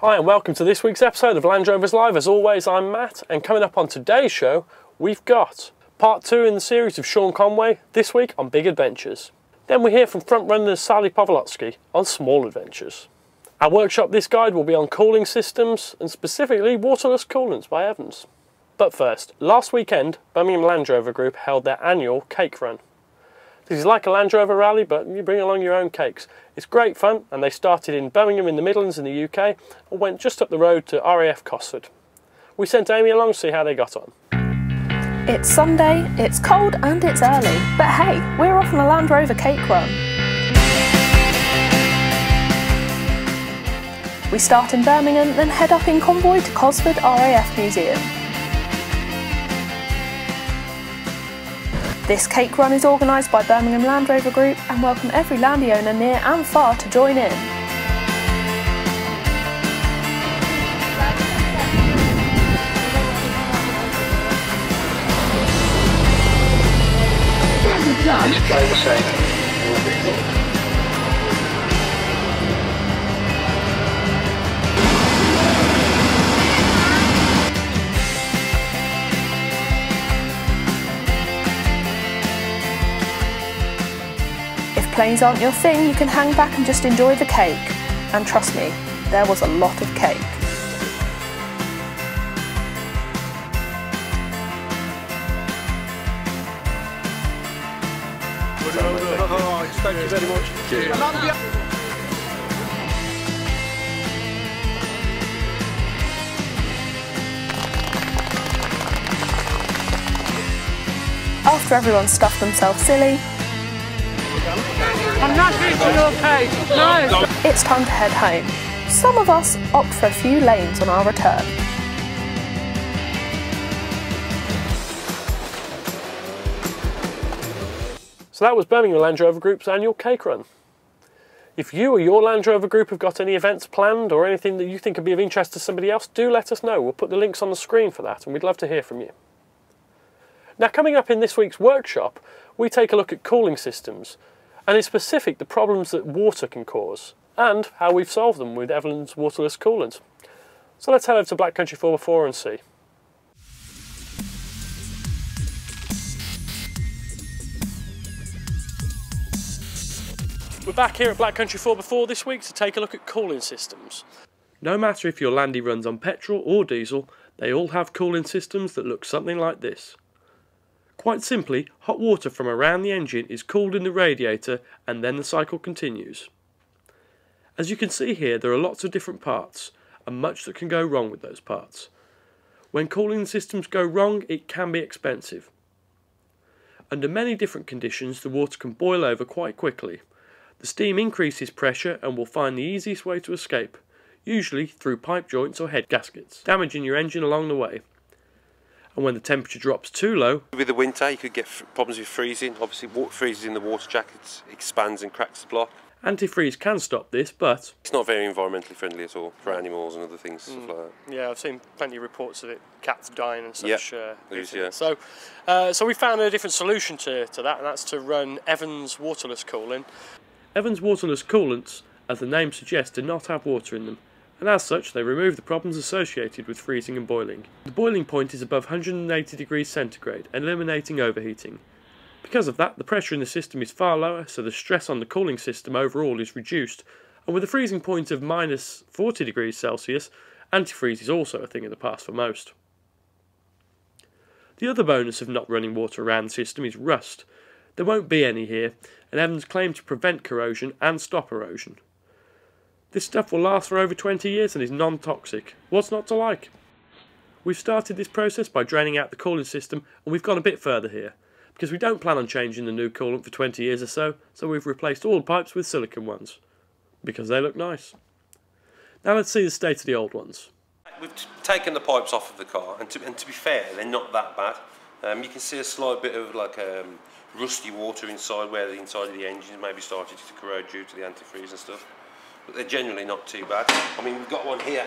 Hi and welcome to this week's episode of Land Rovers Live. As always, I'm Matt, and coming up on today's show, we've got part 2 in the series of Sean Conway, this week on big adventures. Then we hear from frontrunners Sally Povolotsky on small adventures. Our workshop this guide will be on cooling systems, and specifically waterless coolants by Evans. But first, last weekend, Birmingham Land Rover Group held their annual cake run. This is like a Land Rover rally, but you bring along your own cakes. It's great fun, and they started in Birmingham in the Midlands in the UK and went just up the road to RAF Cosford. We sent Amy along to see how they got on. It's Sunday, it's cold and it's early, but hey, we're off on a Land Rover cake run. We start in Birmingham, then head up in convoy to Cosford RAF Museum. This cake run is organised by Birmingham Land Rover Group and welcome every landy owner near and far to join in. If planes aren't your thing, you can hang back and just enjoy the cake. And trust me, there was a lot of cake. Thank you very much. After everyone stuffed themselves silly, I'm not eating your cake, no! it's time to head home. Some of us opt for a few lanes on our return. So that was Birmingham Land Rover Group's annual cake run. If you or your Land Rover Group have got any events planned or anything that you think could be of interest to somebody else, do let us know. We'll put the links on the screen for that, and we'd love to hear from you. Now, coming up in this week's workshop, we take a look at cooling systems, and in specific the problems that water can cause, and how we've solved them with Evans Waterless Coolants. So let's head over to Black Country 4x4 and see. We're back here at Black Country 4x4 this week to take a look at cooling systems. No matter if your landy runs on petrol or diesel, they all have cooling systems that look something like this. Quite simply, hot water from around the engine is cooled in the radiator and then the cycle continues. As you can see here, there are lots of different parts and much that can go wrong with those parts. When cooling systems go wrong, it can be expensive. Under many different conditions, the water can boil over quite quickly. The steam increases pressure and will find the easiest way to escape, usually through pipe joints or head gaskets, damaging your engine along the way. And when the temperature drops too low... With the winter you could get problems with freezing. Obviously water freezes in the water jacket, expands and cracks the block. Antifreeze can stop this, but... It's not very environmentally friendly at all for animals and other things. Stuff like that. Yeah, I've seen plenty of reports of it, cats dying and such. Yeah. So we found a different solution to that, and that's to run Evans Waterless Coolant. Evans Waterless Coolants, as the name suggests, do not have water in them, and as such they remove the problems associated with freezing and boiling. The boiling point is above 180 degrees centigrade, eliminating overheating. Because of that, the pressure in the system is far lower, so the stress on the cooling system overall is reduced, and with a freezing point of minus 40 degrees Celsius, antifreeze is also a thing of the past for most. The other bonus of not running water around the system is rust. There won't be any here, and Evans claims to prevent corrosion and stop erosion. This stuff will last for over 20 years and is non-toxic. What's not to like? We've started this process by draining out the cooling system, and we've gone a bit further here, because we don't plan on changing the new coolant for 20 years or so, so we've replaced all the pipes with silicone ones, because they look nice. Now let's see the state of the old ones. We've taken the pipes off of the car, and to be fair, they're not that bad. You can see a slight bit of rusty water inside where the inside of the engine maybe started to corrode due to the antifreeze and stuff. But they're generally not too bad. I mean, we've got one here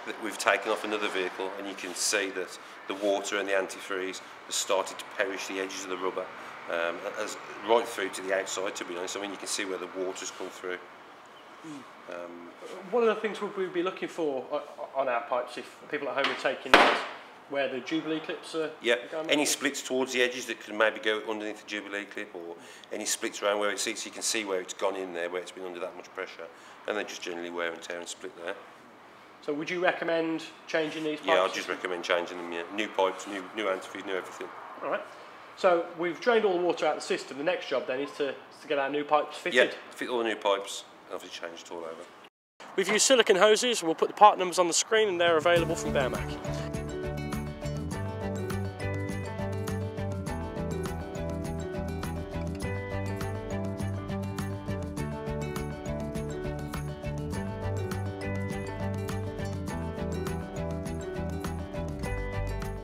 that we've taken off another vehicle, and you can see that the water and the antifreeze has started to perish the edges of the rubber, right through to the outside, to be honest. I mean, you can see where the water's come through. What other things would we be looking for on our pipes if people at home are taking notes? Where the Jubilee clips are? Yeah, any splits towards the edges that can maybe go underneath the Jubilee clip, or any splits around where it sits, so you can see where it's gone in there, where it's been under that much pressure, and then just generally wear and tear and split there. So would you recommend changing these pipes? Yeah, I'd just recommend changing them, yeah. New pipes, new antifreeze, new everything. Alright, so we've drained all the water out of the system. The next job then is to get our new pipes fitted. Yeah, fit all the new pipes, and obviously change it all over. We've used silicone hoses. We'll put the part numbers on the screen and they're available from Bearmach.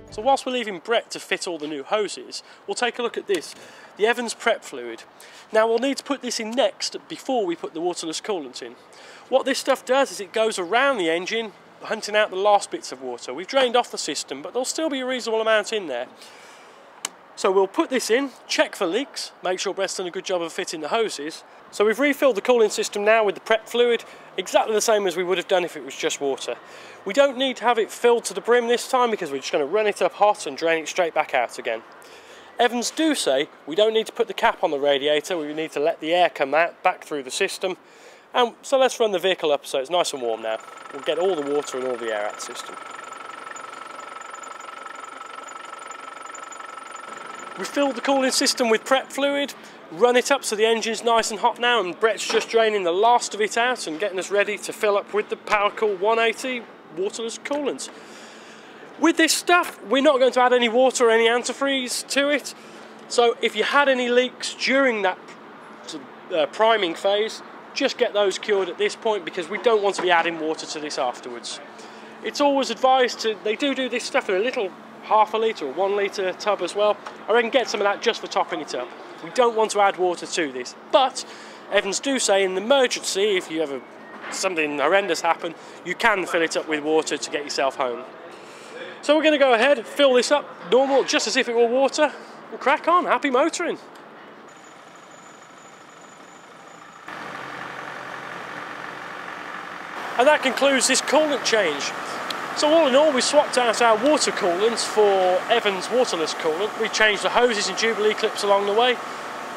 So whilst we're leaving Brett to fit all the new hoses, we'll take a look at this, the Evans prep fluid. Now we'll need to put this in next before we put the waterless coolant in. What this stuff does is it goes around the engine, hunting out the last bits of water. We've drained off the system, but there'll still be a reasonable amount in there. So we'll put this in, check for leaks, make sure Brett's done a good job of fitting the hoses. So we've refilled the cooling system now with the prep fluid, exactly the same as we would have done if it was just water. We don't need to have it filled to the brim this time because we're just going to run it up hot and drain it straight back out again. Evans do say we don't need to put the cap on the radiator, we need to let the air come out back through the system. And so let's run the vehicle up so it's nice and warm now. We'll get all the water and all the air out of the system. We've filled the cooling system with prep fluid, run it up so the engine's nice and hot now, and Brett's just draining the last of it out and getting us ready to fill up with the PowerCool 180 waterless coolants. With this stuff, we're not going to add any water or any antifreeze to it, so if you had any leaks during that priming phase, just get those cured at this point because we don't want to be adding water to this afterwards. It's always advised to, they do this stuff in a little half a litre or 1 litre tub as well. I reckon get some of that just for topping it up. We don't want to add water to this, but Evans do say in the emergency, if you ever something horrendous happen, you can fill it up with water to get yourself home. So we're going to go ahead, fill this up normal, just as if it were water, and crack on, happy motoring. And that concludes this coolant change. So all in all, we swapped out our water coolants for Evans Waterless Coolant. We changed the hoses and Jubilee clips along the way.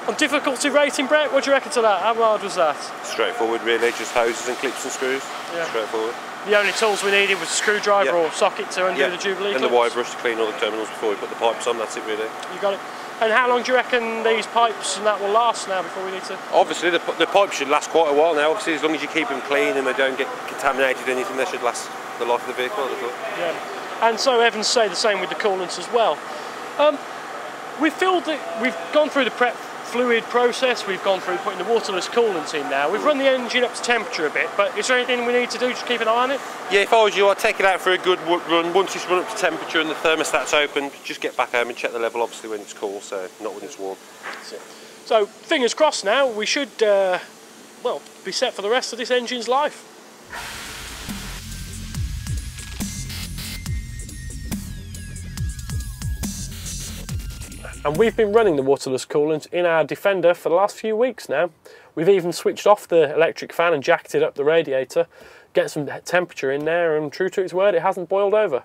On difficulty rating, Brett, what do you reckon to that? How hard was that? Straightforward really, just hoses and clips and screws. Yeah. Straightforward. The only tools we needed was a screwdriver or socket to undo the Jubilee clips. And the wire brush to clean all the terminals before we put the pipes on, that's it really. You got it. And how long do you reckon these pipes and that will last now before we need to? Obviously the pipes should last quite a while now, obviously as long as you keep them clean and they don't get contaminated or anything, they should last the life of the vehicle, I thought. Yeah, and so Evans say the same with the coolants as well. We've gone through the prep fluid process, we've gone through putting the waterless coolant in now. We've run the engine up to temperature a bit, but is there anything we need to do to keep an eye on it? Yeah, if I was you, I'd take it out for a good run. Once it's run up to temperature and the thermostat's open, just get back home and check the level, obviously when it's cool, so not when it's warm. That's it. So fingers crossed now, we should well, be set for the rest of this engine's life. And we've been running the waterless coolant in our Defender for the last few weeks now. We've even switched off the electric fan and jacketed up the radiator, get some temperature in there, and true to its word, it hasn't boiled over.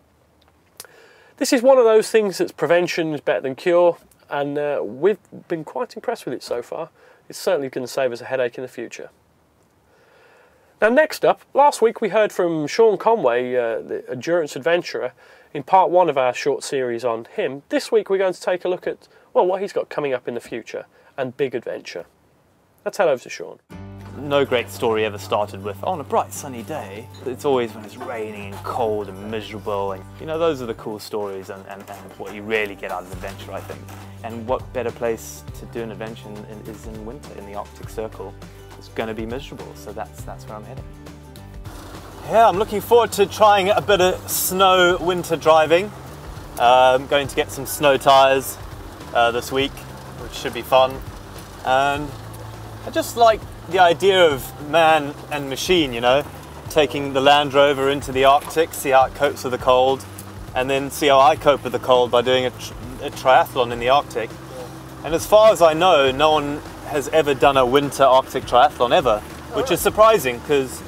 This is one of those things that's prevention is better than cure, and we've been quite impressed with it so far. It's certainly going to save us a headache in the future. Now next up, last week we heard from Sean Conway, the endurance adventurer, in part 1 of our short series on him. This week we're going to take a look at, well, what he's got coming up in the future and big adventure. Let's head over to Sean. No great story ever started with, on a bright sunny day. It's always when it's raining and cold and miserable, and you know, those are the cool stories and what you really get out of adventure, I think. And what better place to do an adventure is in winter, in the Arctic Circle. It's going to be miserable, so that's where I'm heading. Yeah, I'm looking forward to trying a bit of snow winter driving. I'm going to get some snow tyres this week, which should be fun. And I just like the idea of man and machine, you know, taking the Land Rover into the Arctic, see how it copes with the cold, and then see how I cope with the cold by doing a triathlon in the Arctic. And as far as I know, no one has ever done a winter Arctic triathlon ever, which is surprising because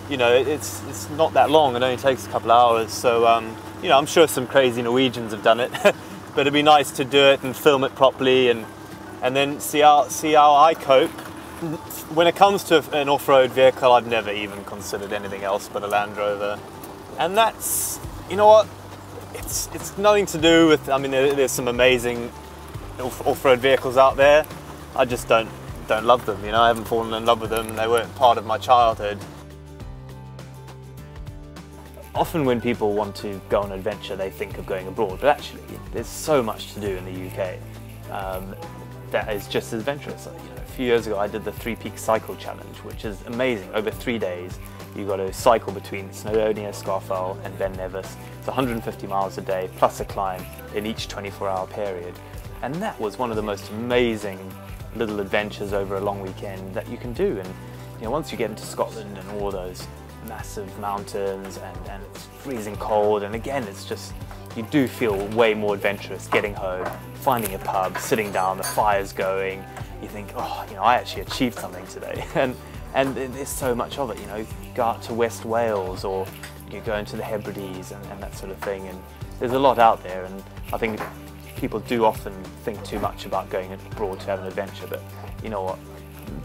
you know, it's not that long. It only takes a couple of hours. So, you know, I'm sure some crazy Norwegians have done it, but it'd be nice to do it and film it properly and then see how I cope. When it comes to an off-road vehicle, I've never even considered anything else but a Land Rover. And that's, you know what, it's nothing to do with, I mean, there's some amazing off-road vehicles out there. I just don't love them, you know, I haven't fallen in love with them and they weren't part of my childhood. Often when people want to go on an adventure, they think of going abroad, but actually there's so much to do in the UK that is just as adventurous. You know, a few years ago I did the 3 Peaks Cycle Challenge, which is amazing. Over 3 days you've got to cycle between Snowdonia, Scafell and Ben Nevis. It's 150 miles a day plus a climb in each 24-hour period. And that was one of the most amazing little adventures over a long weekend that you can do. And you know, once you get into Scotland and all those massive mountains and it's freezing cold, and again it's just, you do feel way more adventurous getting home, finding a pub, sitting down, the fire's going, you think, oh, you know, I actually achieved something today. And there's so much of it, you know, you go out to West Wales or you go into the Hebrides and that sort of thing, and there's a lot out there. And I think people do often think too much about going abroad to have an adventure, but you know what,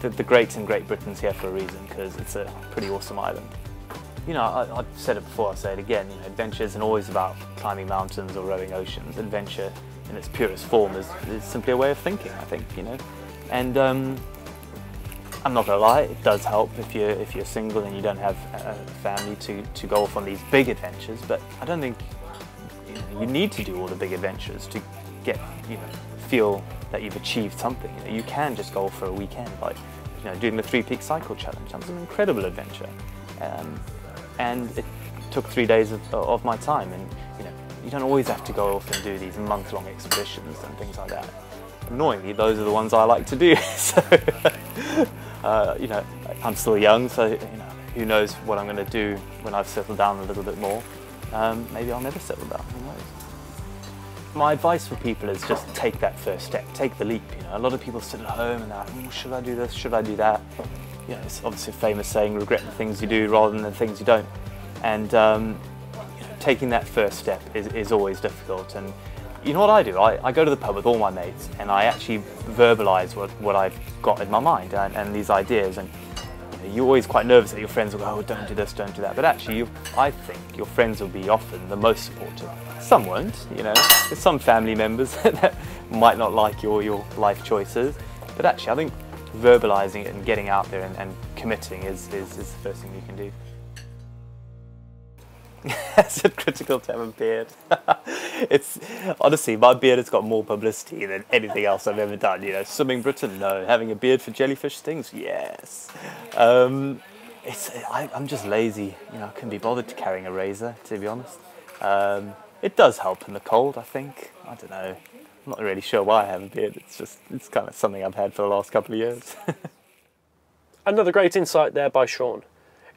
the greats in Great Britain's here for a reason, because it's a pretty awesome island. You know, I've said it before, I'll say it again, you know, adventure isn't always about climbing mountains or rowing oceans. Adventure in its purest form is simply a way of thinking, I think, you know. And I'm not gonna lie, it does help if you're single and you don't have a family to go off on these big adventures, but I don't think you need to do all the big adventures to get, you know, feel that you've achieved something. You know, you can just go for a weekend, like, you know, doing the 3 Peaks Cycle Challenge. That was an incredible adventure. And it took 3 days of my time, and you know, you don't always have to go off and do these month-long expeditions and things like that. Annoyingly, those are the ones I like to do. So, you know, I'm still young, so you know, who knows what I'm going to do when I've settled down a little bit more. Maybe I'll never settle down, who knows. My advice for people is just take that first step, take the leap. You know, a lot of people sit at home and they're like, oh, should I do this, should I do that? You know, it's obviously a famous saying, regret the things you do rather than the things you don't. And you know, taking that first step is always difficult. And you know what I do? I go to the pub with all my mates and I actually verbalise what I've got in my mind and these ideas. And you know, you're always quite nervous that your friends will go, oh, don't do this, don't do that. But actually, I think your friends will be often the most supportive. Some won't, you know. There's some family members that might not like your life choices. But actually, I think verbalising it and getting out there and committing is the first thing you can do. It's critical to have a beard. It's honestly, my beard has got more publicity than anything else I've ever done. You know, swimming Britain, no. Having a beard for jellyfish stings, yes. I'm just lazy. You know, I couldn't be bothered to carrying a razor, to be honest. It does help in the cold, I think. I don't know. I'm not really sure why I have a beard. It's kind of something I've had for the last couple of years. Another great insight there by Sean.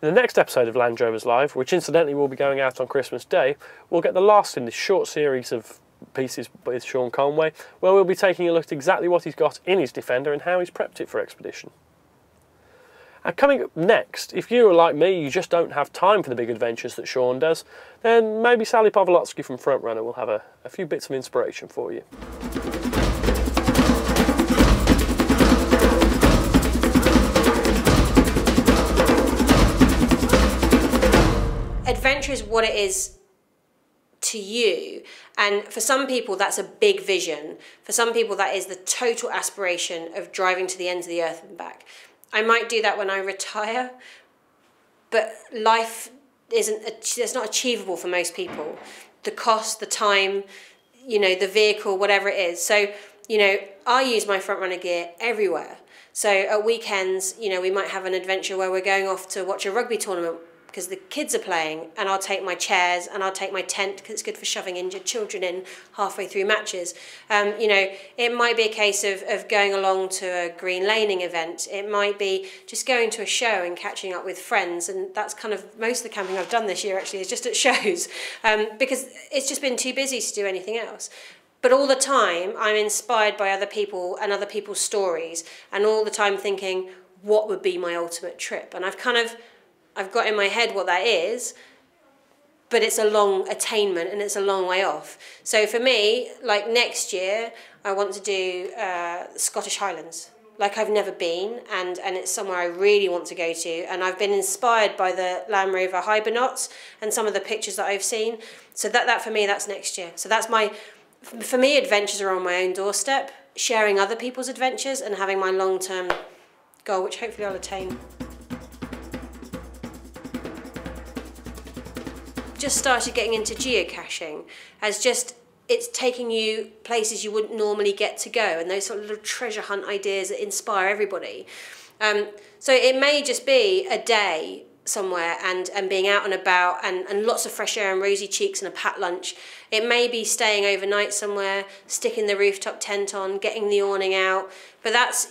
In the next episode of Land Rovers Live, which incidentally will be going out on Christmas Day, we'll get the last in this short series of pieces with Sean Conway, where we'll be taking a look at exactly what he's got in his Defender and how he's prepped it for expedition. And coming up next, if you are like me, you just don't have time for the big adventures that Sean does, then maybe Sally Povolotsky from Frontrunner will have a few bits of inspiration for you. Adventure is what it is to you, and for some people that's a big vision. For some people that is the total aspiration of driving to the ends of the earth and back. I might do that when I retire, but life it's not achievable for most people. The cost, the time, you know, the vehicle, whatever it is. So, you know, I use my Frontrunner gear everywhere. So at weekends, you know, we might have an adventure where we're going off to watch a rugby tournament because the kids are playing, and I'll take my chairs and I'll take my tent because it's good for shoving injured children in halfway through matches. You know, it might be a case of going along to a green laning event. It might be just going to a show and catching up with friends, and that's kind of most of the camping I've done this year actually is just at shows because it's just been too busy to do anything else. But all the time I'm inspired by other people and other people's stories, and all the time thinking, what would be my ultimate trip? And I've kind of I've got in my head what that is, but it's a long attainment and it's a long way off. So for me, like next year, I want to do Scottish Highlands. Like I've never been, and it's somewhere I really want to go to. And I've been inspired by the Land Rover Hibernauts and some of the pictures that I've seen. So that for me, that's next year. So that's for me, adventures are on my own doorstep, sharing other people's adventures and having my long-term goal, which hopefully I'll attain. Just started getting into geocaching it's taking you places you wouldn't normally get to go, and those sort of little treasure hunt ideas that inspire everybody. So it may just be a day somewhere and being out and about and lots of fresh air and rosy cheeks and a packed lunch. It may be staying overnight somewhere, sticking the rooftop tent on, getting the awning out. But that's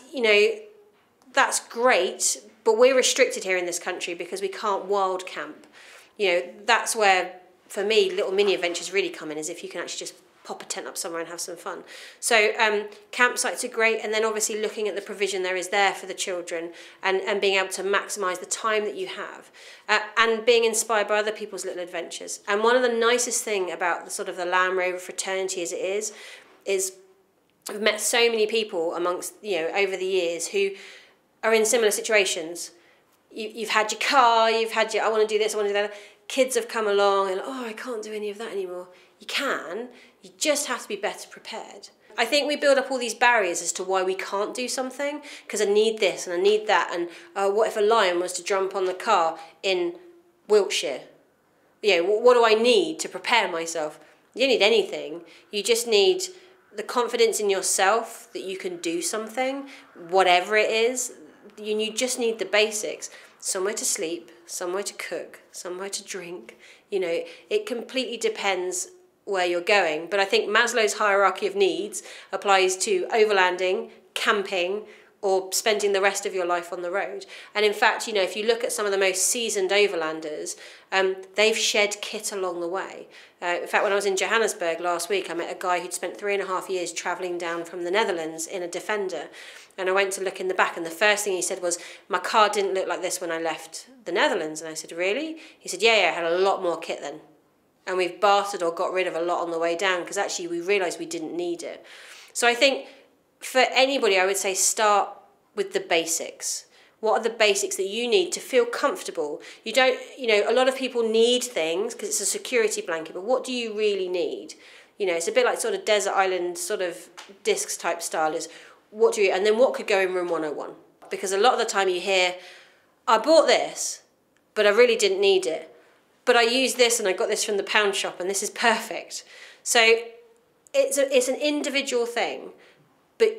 great, but we're restricted here in this country because we can't wild camp. That's where, for me, little mini adventures really come in, is if you can actually just pop a tent up somewhere and have some fun. So campsites are great, and then obviously looking at the provision there is there for the children and being able to maximise the time that you have and being inspired by other people's little adventures. And one of the nicest thing about the sort of the Land Rover fraternity as it is I've met so many people amongst, over the years who are in similar situations. You've had your car, you've had your, I want to do this, I want to do that. Kids have come along and, I can't do any of that anymore. You can, you just have to be better prepared. I think we build up all these barriers as to why we can't do something, because I need this and I need that, and what if a lion was to jump on the car in Wiltshire? What do I need to prepare myself? You don't need anything. You just need the confidence in yourself that you can do something, whatever it is. You just need the basics. Somewhere to sleep, somewhere to cook, somewhere to drink. It completely depends where you're going. But I think Maslow's hierarchy of needs applies to overlanding, camping, or spending the rest of your life on the road. And in fact, if you look at some of the most seasoned overlanders, they've shed kit along the way. In fact, when I was in Johannesburg last week, I met a guy who'd spent 3.5 years travelling down from the Netherlands in a Defender. And I went to look in the back, and the first thing he said was, my car didn't look like this when I left the Netherlands. And I said, really? He said, yeah, I had a lot more kit then. And we've bartered or got rid of a lot on the way down because actually we realised we didn't need it. So I think for anybody, I would say start with the basics. What are the basics that you need to feel comfortable? You don't, a lot of people need things because it's a security blanket, but what do you really need? It's a bit like sort of desert island sort of discs type style is, and then what could go in room 101? Because a lot of the time you hear, I bought this, but I really didn't need it. But I used this and I got this from the pound shop and this is perfect. So it's an individual thing, but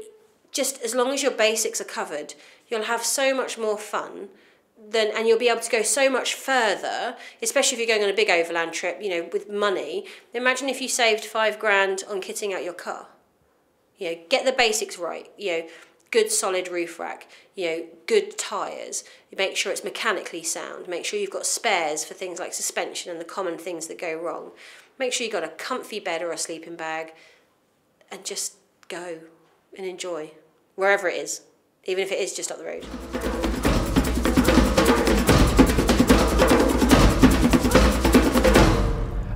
just as long as your basics are covered, you'll have so much more fun and you'll be able to go so much further, especially if you're going on a big overland trip, with money. Imagine if you saved £5 on kitting out your car. Get the basics right. Good solid roof rack, good tyres. You make sure it's mechanically sound. Make sure you've got spares for things like suspension and the common things that go wrong. Make sure you've got a comfy bed or a sleeping bag, and just go and enjoy wherever it is, even if it is just up the road.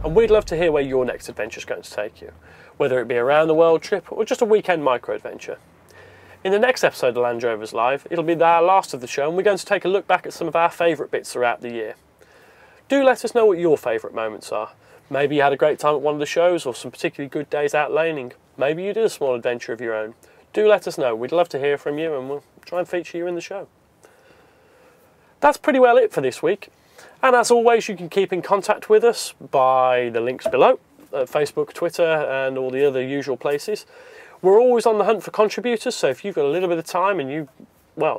And we'd love to hear where your next adventure is going to take you, whether it be around the world trip or just a weekend micro-adventure. In the next episode of Land Rovers Live, it'll be our last of the show, and we're going to take a look back at some of our favourite bits throughout the year. Do let us know what your favourite moments are. Maybe you had a great time at one of the shows, or some particularly good days out laning. Maybe you did a small adventure of your own. Do let us know. We'd love to hear from you, and we'll try and feature you in the show. That's pretty well it for this week. And as always, you can keep in contact with us by the links below, Facebook, Twitter, and all the other usual places. We're always on the hunt for contributors, so if you've got a little bit of time and you,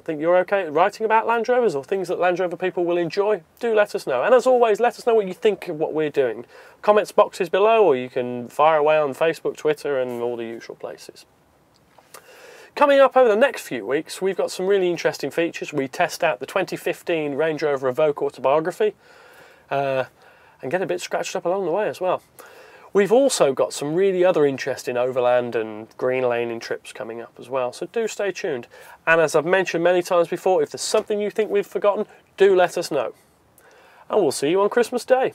think you're okay at writing about Land Rovers or things that Land Rover people will enjoy, do let us know. And as always, let us know what you think of what we're doing. Comments boxes below, or you can fire away on Facebook, Twitter, and all the usual places. Coming up over the next few weeks, we've got some really interesting features. We test out the 2015 Range Rover Evoque autobiography and get a bit scratched up along the way as well. We've also got some really other interesting overland and green laning trips coming up as well, so do stay tuned. And as I've mentioned many times before, if there's something you think we've forgotten, do let us know. and we'll see you on Christmas Day.